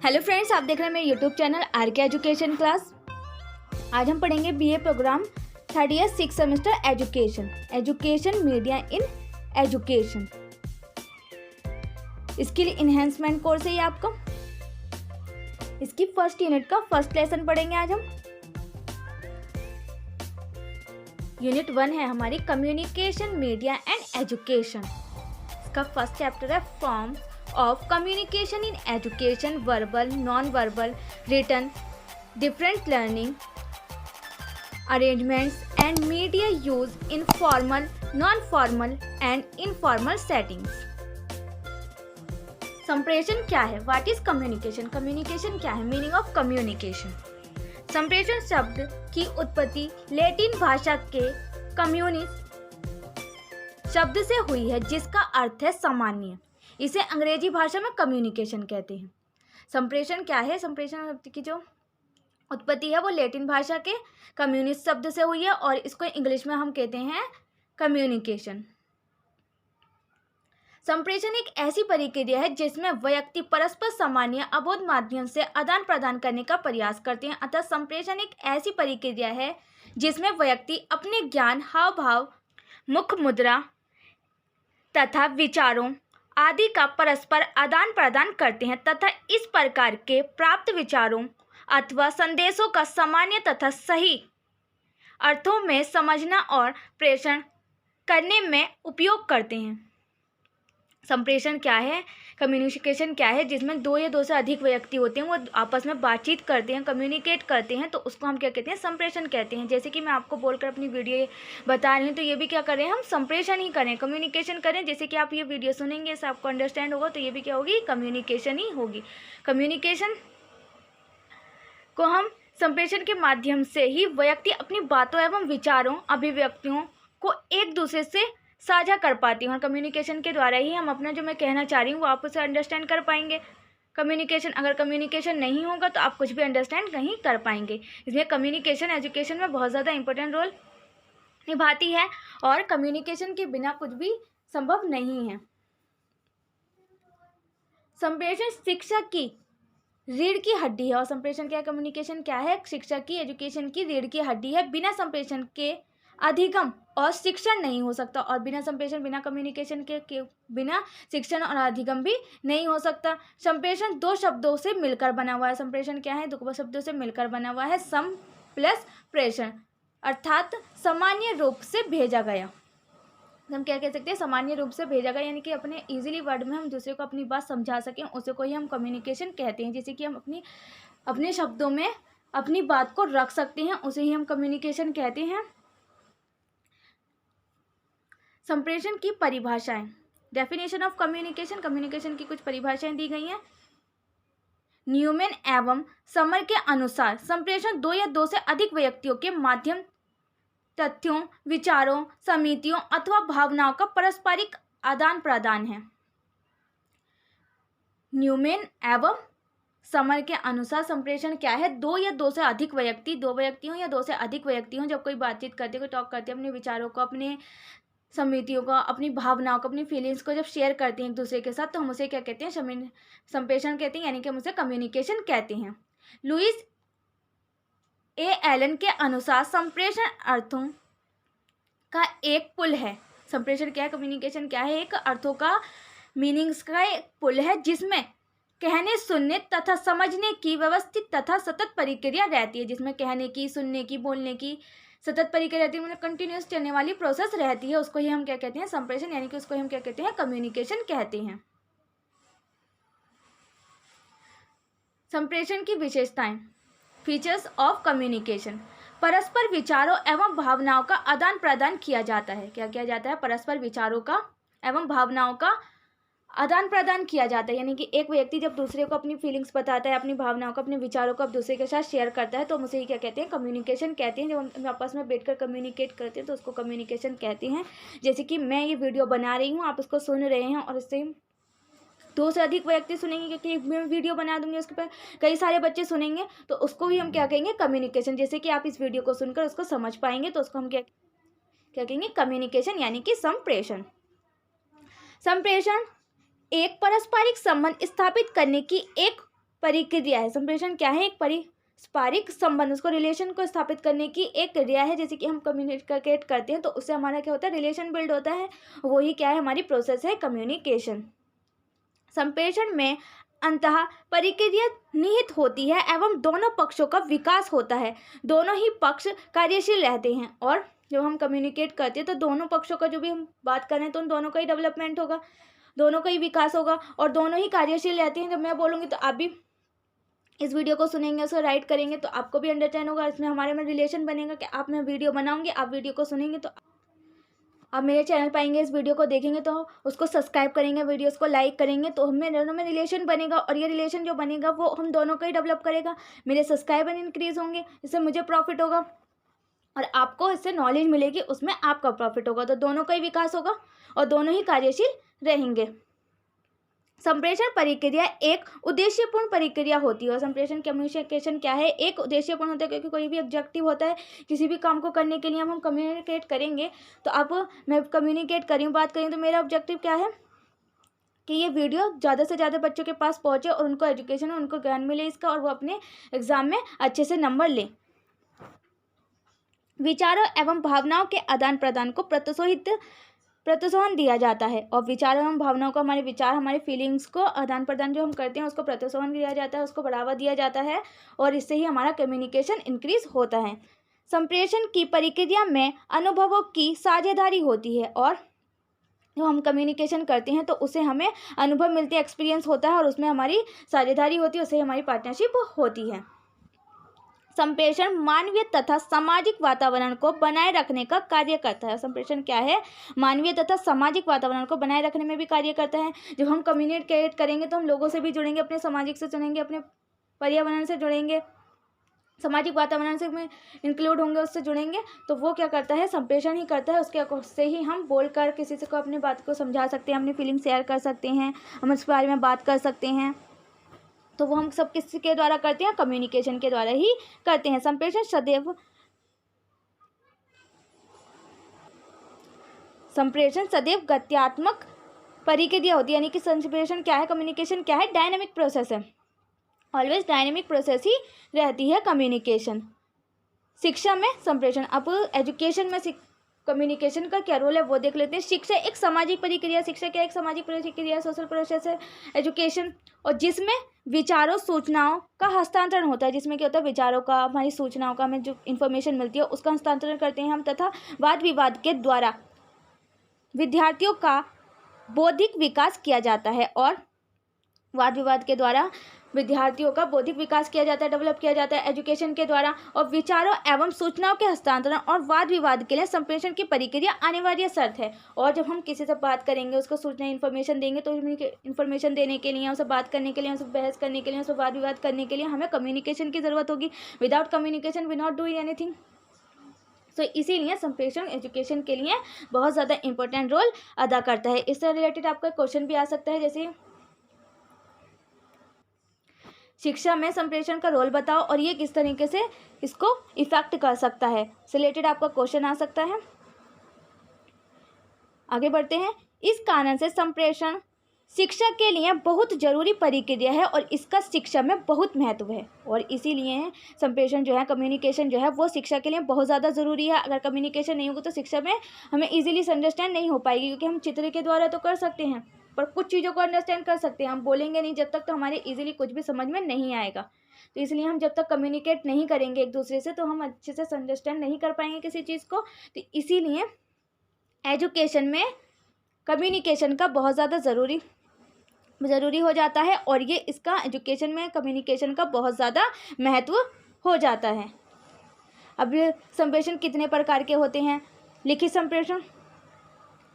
Hello friends, आप देख रहे हैं मेरे YouTube channel R K education class. आज हम पढ़ेंगे BA programme third year 6 semester education media in education. Skill enhancement course है ये आपका। इसकी फर्स्ट यूनिट का फर्स्ट लेसन पढ़ेंगे आज हम। यूनिट 1 है हमारी कम्युनिकेशन मीडिया एंड एजुकेशन। इसका फर्स्ट चैप्टर है form of communication in education, verbal, non-verbal, written, different learning arrangements and media use in formal, non-formal and informal settings। संप्रेषण क्या है? What is communication? Communication क्या है? Meaning of communication। संप्रेषण शब्द की उत्पत्ति लैटिन भाषा के कम्युनिस शब्द से हुई है जिसका अर्थ है सामान्य। इसे अंग्रेजी भाषा में कम्युनिकेशन कहते हैं। संप्रेषण क्या है? संप्रेषण शब्द की जो उत्पत्ति है वो लैटिन भाषा के कम्युनिस्ट शब्द से हुई है और इसको इंग्लिश में हम कहते हैं कम्युनिकेशन। संप्रेषण एक ऐसी प्रक्रिया है जिसमें व्यक्ति परस्पर सामान्य अबोध माध्यम से आदान प्रदान करने का प्रयास करते हैं। अतः संप्रेषण एक ऐसी प्रक्रिया है जिसमें व्यक्ति अपने ज्ञान, हाव भाव, मुख मुद्रा तथा विचारों आदि का परस्पर आदान प्रदान करते हैं तथा इस प्रकार के प्राप्त विचारों अथवा संदेशों का सामान्य तथा सही अर्थों में समझना और प्रेषण करने में उपयोग करते हैं। संप्रेषण क्या है? कम्युनिकेशन क्या है? जिसमें दो या दो से अधिक व्यक्ति होते हैं, वो आपस में बातचीत करते हैं, कम्युनिकेट करते हैं, तो उसको हम क्या कहते हैं? संप्रेषण कहते हैं। जैसे कि मैं आपको बोलकर अपनी वीडियो बता रही हूँ, तो ये भी क्या करें? हम संप्रेषण ही करें, कम्युनिकेशन करें। जैसे कि आप ये वीडियो सुनेंगे, इससे आपको अंडरस्टैंड होगा, तो ये भी क्या होगी? कम्युनिकेशन ही होगी। कम्युनिकेशन को हम संप्रेषण के माध्यम से ही व्यक्ति अपनी बातों एवं विचारों, अभिव्यक्तियों को एक दूसरे से साझा कर पाती हूँ और कम्युनिकेशन के द्वारा ही हम अपना जो मैं कहना चाह रही हूँ वो आप उसे अंडरस्टैंड कर पाएंगे। कम्युनिकेशन, अगर कम्युनिकेशन नहीं होगा तो आप कुछ भी अंडरस्टैंड नहीं कर पाएंगे। इसलिए कम्युनिकेशन एजुकेशन में बहुत ज़्यादा इंपॉर्टेंट रोल निभाती है और कम्युनिकेशन के बिना कुछ भी संभव नहीं है। संप्रेषण शिक्षा की रीढ़ की हड्डी है। और संप्रेषण क्या है? कम्युनिकेशन क्या है? शिक्षा की, एजुकेशन की रीढ़ की हड्डी है। बिना संप्रेषण के अधिगम और शिक्षण नहीं हो सकता और बिना संप्रेषण, बिना कम्युनिकेशन के बिना शिक्षण और अधिगम भी नहीं हो सकता। संप्रेषण दो शब्दों से मिलकर बना हुआ है। संप्रेषण क्या है? दो शब्दों से मिलकर बना हुआ है। सम प्लस प्रेषण, अर्थात सामान्य रूप से भेजा गया। हम क्या कह सकते हैं? सामान्य रूप से भेजा गया, यानी कि अपने इजीली वर्ड में हम दूसरे को अपनी बात समझा सकें, उसे को ही हम कम्युनिकेशन कहते हैं। जैसे कि हम अपने शब्दों में अपनी बात को रख सकते हैं, उसे ही हम कम्युनिकेशन कहते हैं। संप्रेषण की परिभाषाएं, डेफिनेशन ऑफ कम्युनिकेशन। कम्युनिकेशन की कुछ परिभाषाएं दी गई हैं। न्यूमैन एवं समर के अनुसार संप्रेषण दो या दो से अधिक व्यक्तियों के माध्यम तथ्यों, विचारों, समितियों अथवा भावनाओं का पारस्परिक आदान प्रदान है। न्यूमैन एवं समर के अनुसार संप्रेषण क्या है? दो या दो से अधिक व्यक्ति, दो व्यक्ति हों या दो से अधिक व्यक्ति हों, जब कोई बातचीत करते, कोई टॉक करते, अपने विचारों को, अपने समितियों को, अपनी भावनाओं को, अपनी फीलिंग्स को जब शेयर करते हैं एक दूसरे के साथ, तो हम उसे क्या कहते हैं? संप्रेषण कहते हैं, यानी कि हम उसे कम्युनिकेशन कहते हैं। लुइस ए एलन के अनुसार संप्रेषण अर्थों का एक पुल है। संप्रेषण क्या है? कम्युनिकेशन क्या है? एक अर्थों का, मीनिंग्स का एक पुल है जिसमें कहने, सुनने तथा समझने की व्यवस्थित तथा सतत प्रक्रिया रहती है। जिसमें कहने की, सुनने की, बोलने की सतत प्रक्रिया रहती है, मतलब कंटिन्यूस चलने वाली प्रोसेस रहती है। उसको ही हम क्या कहते हैं? संप्रेषण, यानी कि उसको ही हम क्या कहते हैं? कम्युनिकेशन कहते हैं। संप्रेषण की विशेषताएं, फीचर्स ऑफ कम्युनिकेशन। परस्पर विचारों एवं भावनाओं का आदान प्रदान किया जाता है। क्या किया जाता है? परस्पर विचारों का एवं भावनाओं का आदान प्रदान किया जाता है, यानी कि एक व्यक्ति जब दूसरे को अपनी फीलिंग्स बताता है, अपनी भावनाओं को, अपने विचारों को अब दूसरे के साथ शेयर करता है, तो हम उसे ही क्या कहते हैं? कम्युनिकेशन कहते हैं। जब हम आपस में बैठकर कम्युनिकेट करते हैं तो उसको कम्युनिकेशन कहते हैं। जैसे कि मैं ये वीडियो बना रही हूँ, आप उसको सुन रहे हैं और इससे दो से अधिक व्यक्ति सुनेंगे, क्योंकि मैं वीडियो बना दूंगी, उसके पर कई सारे बच्चे सुनेंगे, तो उसको भी हम क्या कहेंगे? कम्युनिकेशन। जैसे कि आप इस वीडियो को सुनकर उसको समझ पाएंगे, तो उसको हम क्या कहेंगे? कम्युनिकेशन, यानी कि संप्रेषण। संप्रेषण एक पारस्परिक संबंध स्थापित करने की एक परिक्रिया है। संप्रेषण क्या है? एक पारस्परिक संबंध, उसको रिलेशन को स्थापित करने की एक क्रिया है। जैसे कि हम कम्युनिकेट करते हैं तो उससे हमारा क्या होता है? रिलेशन बिल्ड होता है। वही क्या है? हमारी प्रोसेस है कम्युनिकेशन। संप्रेषण में अंतः परिक्रिया निहित होती है एवं दोनों पक्षों का विकास होता है। दोनों ही पक्ष कार्यशील रहते हैं और जब हम कम्युनिकेट करते हैं तो दोनों पक्षों का, जो भी हम बात करें तो उन दोनों का ही डेवलपमेंट होगा, दोनों का ही विकास होगा और दोनों ही कार्यशील रहते हैं। जब मैं बोलूँगी तो आप भी इस वीडियो को सुनेंगे, उसको राइट करेंगे तो आपको भी अंडरस्टैंड होगा। इसमें हमारे में रिलेशन बनेगा कि आप, मैं वीडियो बनाऊंगी, आप वीडियो को सुनेंगे तो आप मेरे चैनल पाएंगे, इस वीडियो को देखेंगे तो उसको सब्सक्राइब करेंगे, वीडियोस को लाइक करेंगे तो हमें दोनों में रिलेशन बनेगा और ये रिलेशन जो बनेगा वो हम दोनों का ही डेवलप करेगा। मेरे सब्सक्राइबर इंक्रीज होंगे, इससे मुझे प्रॉफिट होगा और आपको इससे नॉलेज मिलेगी, उसमें आपका प्रॉफिट होगा। तो दोनों का ही विकास होगा और दोनों ही कार्यशील रहेंगे। संप्रेषण परिक्रिया एक उद्देश्यपूर्ण परिक्रिया होती है और संप्रेषण कम्युनिकेशन क्या है? एक उद्देश्यपूर्ण होता है, क्योंकि कोई भी ऑब्जेक्टिव होता है किसी भी काम को करने के लिए। हम कम्युनिकेट करेंगे तो अब मैं कम्युनिकेट कर रही हूँ, बात करें तो मेरा ऑब्जेक्टिव क्या है? कि ये वीडियो ज़्यादा से ज़्यादा बच्चों के पास पहुँचे और उनको एजुकेशन, उनको ज्ञान मिले इसका और वो अपने एग्जाम में अच्छे से नंबर लें। विचारों एवं भावनाओं के आदान प्रदान को प्रोत्साहन दिया जाता है और विचार एवं भावनाओं को, हमारे विचार, हमारे फीलिंग्स को आदान प्रदान जो हम करते हैं उसको प्रोत्साहन दिया जाता है, उसको बढ़ावा दिया जाता है और इससे ही हमारा कम्युनिकेशन इंक्रीज होता है। संप्रेषण की प्रक्रिया में अनुभवों की साझेदारी होती है और जब हम कम्युनिकेशन करते हैं तो उससे हमें अनुभव मिलते हैं, एक्सपीरियंस होता है और उसमें हमारी साझेदारी होती है, उससे हमारी पार्टनरशिप होती है। संप्रेषण मानवीय तथा सामाजिक वातावरण को बनाए रखने का कार्य करता है। संप्रेषण क्या है? मानवीय तथा सामाजिक वातावरण को बनाए रखने में भी कार्य करता है। जब हम कम्युनिकेट करेंगे तो हम लोगों से भी जुड़ेंगे, अपने सामाजिक से जुड़ेंगे, अपने पर्यावरण से जुड़ेंगे, सामाजिक वातावरण से में इंक्लूड होंगे, उससे जुड़ेंगे। तो वो क्या करता है? संप्रेषण ही करता है। उससे ही हम बोलकर किसी से को अपनी बात को समझा सकते हैं, अपनी फीलिंग शेयर कर सकते हैं, हम उसके बारे में बात कर सकते हैं। तो वो हम सब किसके द्वारा करते हैं? कम्युनिकेशन के द्वारा ही करते हैं। संप्रेषण सदैव गत्यात्मक प्रक्रिया होती है, यानी कि संप्रेषण क्या है? कम्युनिकेशन क्या है? डायनेमिक प्रोसेस है। ऑलवेज डायनेमिक प्रोसेस ही रहती है कम्युनिकेशन। शिक्षा में संप्रेषण, अब एजुकेशन में कम्युनिकेशन का क्या रोल है वो देख लेते हैं। शिक्षा एक सामाजिक प्रक्रिया, शिक्षा क्या एक सामाजिक प्रक्रिया, सोशल प्रोसेस है एजुकेशन, और जिसमें विचारों, सूचनाओं का हस्तांतरण होता है। जिसमें क्या होता है? विचारों का, हमारी सूचनाओं का, हमें जो इन्फॉर्मेशन मिलती है उसका हस्तांतरण करते हैं हम, तथा वाद विवाद के द्वारा विद्यार्थियों का बौद्धिक विकास किया जाता है और वाद विवाद के द्वारा विद्यार्थियों का बौद्धिक विकास किया जाता है, डेवलप किया जाता है एजुकेशन के द्वारा। और विचारों एवं सूचनाओं के हस्तांतरण और वाद विवाद के लिए संप्रेषण की प्रक्रिया अनिवार्य शर्त है। और जब हम किसी से बात करेंगे, उसको सूचना, इन्फॉर्मेशन देंगे, तो इन्फॉर्मेशन देने के लिए, उसे बात करने के लिए, उसे बहस करने के लिए, उसे वाद विवाद करने के लिए हमें कम्युनिकेशन की ज़रूरत होगी। Without communication we not doing anything. तो इसीलिए संप्रेषण एजुकेशन के लिए बहुत ज़्यादा इंपॉर्टेंट रोल अदा करता है। इससे रिलेटेड आपका क्वेश्चन भी आ सकता है, जैसे शिक्षा में संप्रेषण का रोल बताओ और ये किस तरीके से इसको इफेक्ट कर सकता है, से रिलेटेड आपका क्वेश्चन आ सकता है। आगे बढ़ते हैं। इस कारण से संप्रेषण शिक्षा के लिए बहुत जरूरी प्रक्रिया है और इसका शिक्षा में बहुत महत्व है और इसीलिए संप्रेषण जो है, कम्युनिकेशन जो है वो शिक्षा के लिए बहुत ज़्यादा ज़रूरी है। अगर कम्युनिकेशन नहीं होगा तो शिक्षा में हमें इजीली अंडरस्टैंड नहीं हो पाएगी, क्योंकि हम चित्र के द्वारा तो कर सकते हैं पर कुछ चीज़ों को अंडरस्टैंड कर सकते हैं, हम बोलेंगे नहीं जब तक तो हमारे इजीली कुछ भी समझ में नहीं आएगा। तो इसलिए हम जब तक कम्युनिकेट नहीं करेंगे एक दूसरे से तो हम अच्छे से अंडरस्टैंड नहीं कर पाएंगे किसी चीज़ को। तो इसीलिए एजुकेशन में कम्युनिकेशन का बहुत ज़्यादा ज़रूरी हो जाता है और ये इसका एजुकेशन में कम्युनिकेशन का बहुत ज़्यादा महत्व हो जाता है। अब संप्रेषण कितने प्रकार के होते हैं? लिखित संप्रेषण,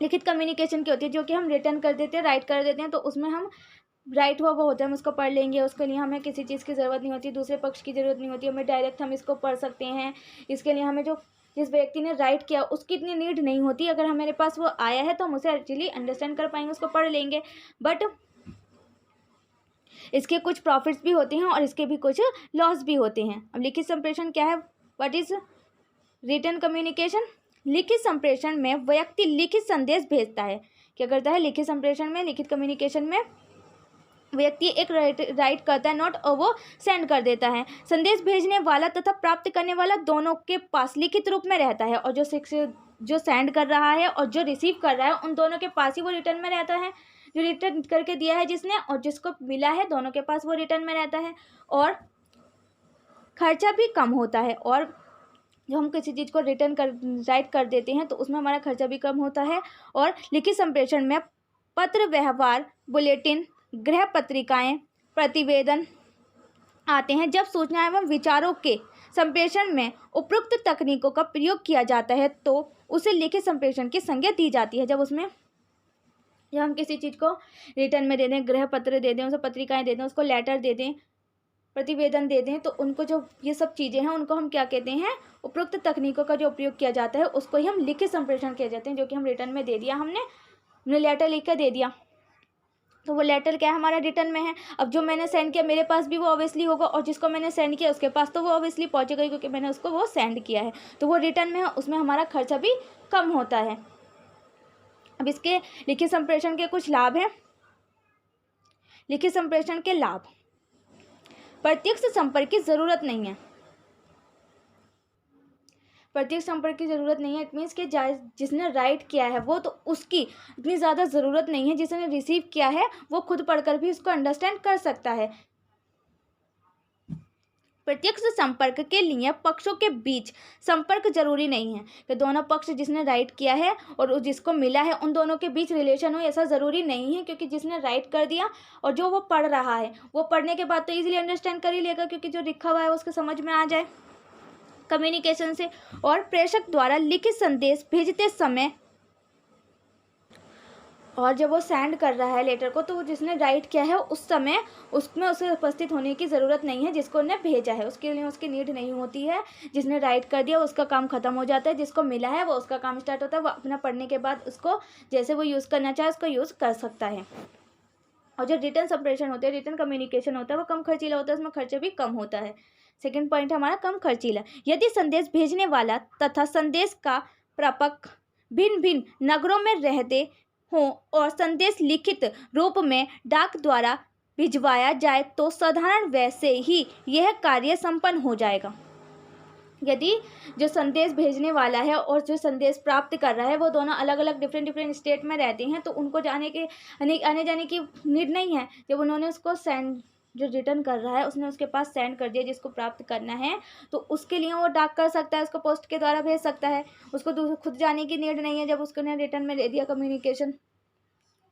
लिखित कम्युनिकेशन की होती है जो कि हम रिटर्न कर देते हैं, राइट कर देते हैं, तो उसमें हम राइट हुआ वो होता है, हम उसको पढ़ लेंगे, उसके लिए हमें किसी चीज़ की ज़रूरत नहीं होती, दूसरे पक्ष की ज़रूरत नहीं होती, हमें डायरेक्ट हम इसको पढ़ सकते हैं। इसके लिए हमें जो जिस व्यक्ति ने राइट किया उसकी इतनी नीड नहीं होती, अगर हमारे पास वो आया है तो हम उसे एक्चुअली अंडरस्टैंड कर पाएंगे, उसको पढ़ लेंगे। बट इसके कुछ प्रॉफिट्स भी होते हैं और इसके भी कुछ लॉस भी होते हैं। अब लिखित संप्रेषण क्या है? What is written communication? लिखित संप्रेषण में व्यक्ति लिखित संदेश भेजता है। क्या करता है? लिखित संप्रेषण में, लिखित कम्युनिकेशन में व्यक्ति एक राइट करता है नोट और वो सेंड कर देता है। संदेश भेजने वाला तथा प्राप्त करने वाला दोनों के पास लिखित रूप में रहता है, और जो सेंड कर रहा है और जो रिसीव कर रहा है उन दोनों के पास ही वो रिटर्न में रहता है। जो रिटर्न करके दिया है जिसने और जिसको मिला है, दोनों के पास वो रिटर्न में रहता है, और खर्चा भी कम होता है। और जो हम किसी चीज़ को राइट कर देते हैं तो उसमें हमारा खर्चा भी कम होता है। और लिखित संप्रेषण में पत्र व्यवहार, बुलेटिन, गृह पत्रिकाएं, प्रतिवेदन आते हैं। जब सूचना एवं विचारों के संप्रेषण में उपयुक्त तकनीकों का प्रयोग किया जाता है तो उसे लिखित संप्रेषण की संज्ञा दी जाती है। जब हम किसी चीज़ को रिटर्न में दे दें, गृह पत्र दे दें, उसे पत्रिकाएं दे दें, उसको लेटर दे दें, प्रतिवेदन दे दें, तो उनको जो ये सब चीज़ें हैं उनको हम क्या कहते हैं, उपयुक्त तकनीकों का जो उपयोग किया जाता है उसको ही हम लिखित संप्रेषण किया जाते हैं। जो कि हम रिटर्न में दे दिया, हमने लेटर लिख कर दे दिया, तो वो लेटर क्या है, हमारा रिटर्न में है। अब जो मैंने सेंड किया मेरे पास भी वो ऑब्वियसली होगा, और जिसको मैंने सेंड किया उसके पास तो वो ऑब्वियसली पहुंचेगा क्योंकि मैंने उसको वो सेंड किया है, तो वो रिटर्न में है, उसमें हमारा खर्चा भी कम होता है। अब इसके लिखित संप्रेषण के कुछ लाभ हैं। लिखित संप्रेषण के लाभ: प्रत्यक्ष संपर्क की ज़रूरत नहीं है। प्रत्यक्ष संपर्क की ज़रूरत नहीं है, इट मीन्स कि जिसने राइट किया है वो तो उसकी इतनी ज़्यादा ज़रूरत नहीं है, जिसने रिसीव किया है वो खुद पढ़कर भी उसको अंडरस्टैंड कर सकता है। प्रत्यक्ष संपर्क के लिए पक्षों के बीच संपर्क जरूरी नहीं है कि दोनों पक्ष, जिसने राइट किया है और जिसको मिला है, उन दोनों के बीच रिलेशन हो, ऐसा ज़रूरी नहीं है। क्योंकि जिसने राइट कर दिया और जो वो पढ़ रहा है वो पढ़ने के बाद तो इजीली अंडरस्टैंड कर ही लेगा, क्योंकि जो लिखा हुआ है उसके समझ में आ जाए कम्युनिकेशन से। और प्रेषक द्वारा लिखित संदेश भेजते समय, और जब वो सेंड कर रहा है लेटर को, तो वो जिसने राइट किया है उस समय उसमें उसे उपस्थित होने की ज़रूरत नहीं है। जिसको उन्हें भेजा है उसके लिए उसकी नीड नहीं होती है। जिसने राइट कर दिया उसका काम ख़त्म हो जाता है, जिसको मिला है वो उसका काम स्टार्ट होता है। वो अपना पढ़ने के बाद उसको जैसे वो यूज़ करना चाहे उसको यूज़ कर सकता है। और जो रिटर्न संप्रेषण होते हैं, रिटर्न कम्युनिकेशन होता है, वो कम खर्चीला होता है, उसमें खर्चा भी कम होता है। सेकेंड पॉइंट हमारा कम खर्चीला। यदि संदेश भेजने वाला तथा संदेश का प्रापक भिन्न भिन्न नगरों में रहते हों और संदेश लिखित रूप में डाक द्वारा भिजवाया जाए तो साधारण वैसे ही यह कार्य संपन्न हो जाएगा। यदि जो संदेश भेजने वाला है और जो संदेश प्राप्त कर रहा है वो दोनों अलग अलग डिफरेंट स्टेट में रहते हैं, तो उनको आने जाने की नीड नहीं है। जब उन्होंने उसको सेंड, जो रिटर्न कर रहा है उसने उसके पास सेंड कर दिया जिसको प्राप्त करना है, तो उसके लिए वो डाक कर सकता है, उसको पोस्ट के द्वारा भेज सकता है, उसको खुद जाने की नीड नहीं है जब उसको रिटर्न में दे दिया कम्युनिकेशन।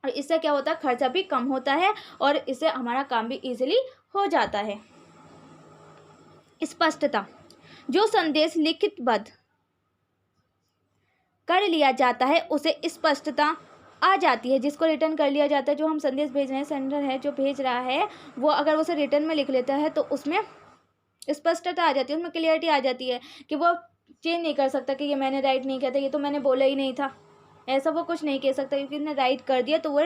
और इससे क्या होता है, खर्चा भी कम होता है और इससे हमारा काम भी इजीली हो जाता है। स्पष्टता: जो संदेश लिखितबद्ध कर लिया जाता है उसे स्पष्टता आ जाती है। जिसको रिटर्न कर लिया जाता है, जो हम संदेश भेज रहे हैं, सेंडर है जो भेज रहा है, वो अगर उसे रिटर्न में लिख लेता है तो उसमें स्पष्टता आ जाती है, उसमें क्लियरिटी आ जाती है कि वो चेंज नहीं कर सकता कि ये मैंने राइट नहीं किया था, ये तो मैंने बोला ही नहीं था, ऐसा वो कुछ नहीं कह सकता। क्योंकि उसने राइट कर दिया तो वो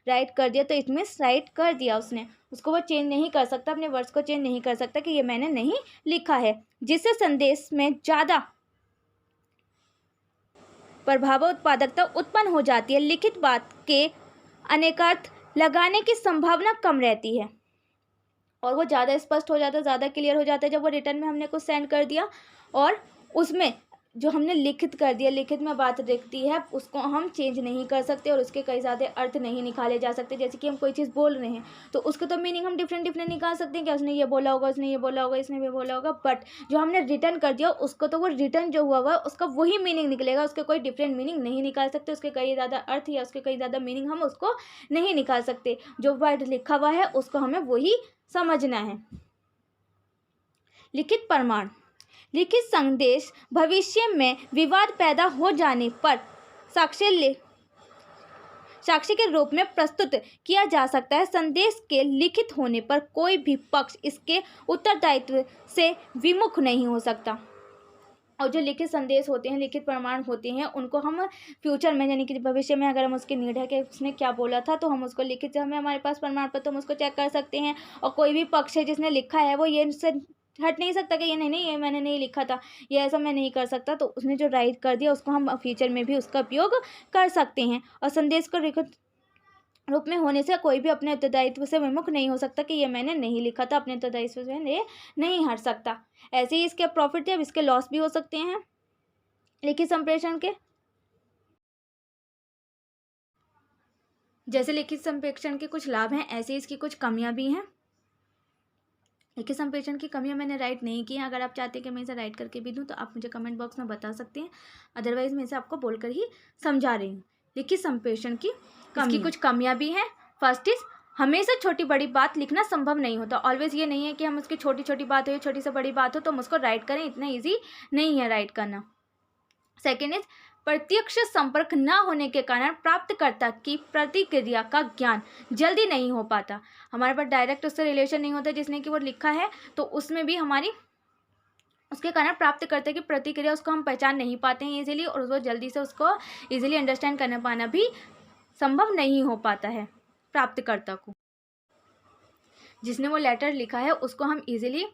राइट कर दिया, तो इट मीन्स राइट कर दिया उसने, उसको वो चेंज नहीं कर सकता, अपने वर्ड्स को चेंज नहीं कर सकता कि ये मैंने नहीं लिखा है। जिससे संदेश में ज़्यादा प्रभाव उत्पादकता उत्पन्न हो जाती है। लिखित बात के अनेकार्थ लगाने की संभावना कम रहती है और वो ज़्यादा स्पष्ट हो जाता है, ज़्यादा क्लियर हो जाता है जब वो रिटर्न में हमने कुछ सेंड कर दिया और उसमें जो हमने लिखित कर दिया, लिखित में बात दिखती है, उसको हम चेंज नहीं कर सकते और उसके कई ज़्यादा अर्थ नहीं निकाले जा सकते। जैसे कि हम कोई चीज़ बोल रहे हैं तो उसका तो मीनिंग हम डिफरेंट निकाल सकते हैं कि उसने ये बोला होगा, उसने ये बोला होगा, इसने भी बोला होगा, बट जो हमने रिटर्न कर दिया उसको तो वो रिटर्न जो हुआ हुआ उसका वही मीनिंग निकलेगा, उसके कोई डिफरेंट मीनिंग नहीं निकाल सकते, उसके कई ज़्यादा अर्थ या उसके कई ज़्यादा मीनिंग हम उसको नहीं निकाल सकते। जो वर्ड लिखा हुआ है उसको हमें वही समझना है। लिखित प्रमाण: लिखित संदेश भविष्य में विवाद पैदा हो जाने पर साक्ष्य के रूप में प्रस्तुत किया जा सकता है। संदेश के लिखित होने पर कोई भी पक्ष इसके उत्तरदायित्व से विमुख नहीं हो सकता। और जो लिखित संदेश होते हैं, लिखित प्रमाण होते हैं, उनको हम फ्यूचर में यानी कि भविष्य में अगर हम उसकी नीड है कि उसने क्या बोला था तो हम उसको लिखित, हमें हमारे पास प्रमाण पत्र, तो हम उसको चेक कर सकते हैं। और कोई भी पक्ष है जिसने लिखा है वो ये से हट नहीं सकता कि ये नहीं ये मैंने नहीं लिखा था, ये ऐसा मैं नहीं कर सकता, तो उसने जो राइट कर दिया उसको हम फ्यूचर में भी उसका उपयोग कर सकते हैं। और संदेश को रूप में होने से कोई भी अपने उत्तरदायित्व से विमुख नहीं हो सकता कि ये मैंने नहीं लिखा था, अपने उत्तरदायित्व से ये नहीं हट सकता। ऐसे ही इसके प्रॉफिट या इसके लॉस भी हो सकते हैं लिखित संप्रेषण के। जैसे लिखित संप्रेषण के कुछ लाभ हैं, ऐसे ही इसकी कुछ कमियां भी हैं। लिखित संप्रेषण की कमियां मैंने राइट नहीं की हैं। अगर आप चाहते हैं कि मैं इसे राइट करके भी दूं तो आप मुझे कमेंट बॉक्स में बता सकते हैं, अदरवाइज मैं इसे आपको बोलकर ही समझा रही हूँ। लिखित संप्रेषण की इसकी कुछ कमियां भी हैं। फर्स्ट इज, हमेशा छोटी बड़ी बात लिखना संभव नहीं होता। ऑलवेज ये नहीं है कि हम उसकी छोटी छोटी बात हो या छोटी से बड़ी बात हो तो हम उसको राइट करें, इतना ईजी नहीं है राइट करना। सेकेंड इज, प्रत्यक्ष संपर्क न होने के कारण प्राप्तकर्ता की प्रतिक्रिया का ज्ञान जल्दी नहीं हो पाता। हमारे पास डायरेक्ट उससे रिलेशन नहीं होता जिसने कि वो लिखा है, तो उसमें भी हमारी उसके कारण प्राप्तकर्ता की प्रतिक्रिया उसको हम पहचान नहीं पाते हैं इजीली, और वो जल्दी से उसको इजीली अंडरस्टैंड करने पाना भी संभव नहीं हो पाता है प्राप्तकर्ता को। जिसने वो लेटर लिखा है उसको हम इजीली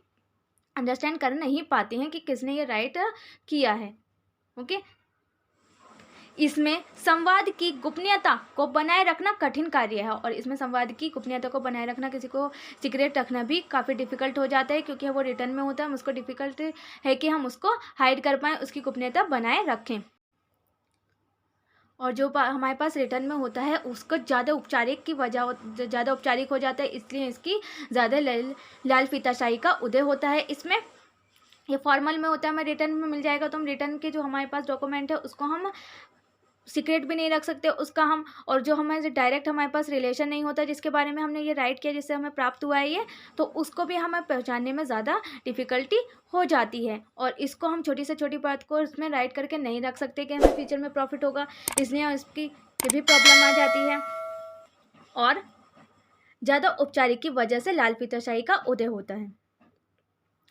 अंडरस्टैंड कर नहीं पाते हैं कि किसने ये राइट किया है। ओके, इसमें संवाद की गोपनीयता को बनाए रखना कठिन कार्य है, और इसमें संवाद की गोपनीयता को बनाए रखना, किसी को सीक्रेट रखना भी काफ़ी डिफिकल्ट हो जाता है, क्योंकि वो रिटर्न में होता है। हम उसको डिफिकल्ट है कि हम उसको हाइड कर पाएँ, उसकी गोपनीयता बनाए रखें। और जो हमारे पास रिटर्न में होता है उसको ज़्यादा औपचारिक की वजह ज़्यादा औपचारिक हो जाता है, इसलिए इसकी ज़्यादा लाल फीताशाही का उदय होता है। इसमें ये फॉर्मल में होता है, हमें रिटर्न में मिल जाएगा तो हम रिटर्न के जो हमारे पास डॉक्यूमेंट है उसको हम सीक्रेट भी नहीं रख सकते उसका हम, और जो हमारे डायरेक्ट हमारे पास रिलेशन नहीं होता जिसके बारे में हमने ये राइट किया, जिससे हमें प्राप्त हुआ है ये, तो उसको भी हमें पहचानने में ज़्यादा डिफ़िकल्टी हो जाती है। और इसको हम छोटी से छोटी बात को इसमें राइट करके नहीं रख सकते कि हमें फ्यूचर में प्रॉफिट होगा, इसलिए इसकी भी प्रॉब्लम आ जाती है। और ज़्यादा औपचारिक की वजह से लाल फीताशाही का उदय होता है।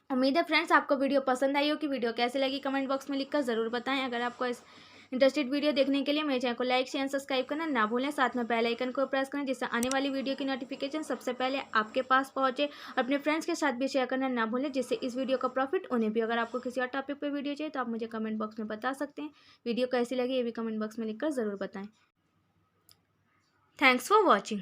उम्मीद है फ्रेंड्स आपको वीडियो पसंद आई हो। कि वीडियो कैसी लगी कमेंट बॉक्स में लिखकर ज़रूर बताएं। अगर आपको इस इंटरेस्टेड वीडियो देखने के लिए मेरे चैनल को लाइक शेयर सब्सक्राइब करना ना भूलें, साथ में बेल आइकन को प्रेस करें जिससे आने वाली वीडियो की नोटिफिकेशन सबसे पहले आपके पास पहुंचे। और अपने फ्रेंड्स के साथ भी शेयर करना ना भूलें जिससे इस वीडियो का प्रॉफिट उन्हें भी। अगर आपको किसी और टॉपिक पर वीडियो चाहिए तो आप मुझे कमेंट बॉक्स में बता सकते हैं। वीडियो कैसी लगी ये भी कमेंट बॉक्स में लिखकर ज़रूर बताएँ। Thanks for watching.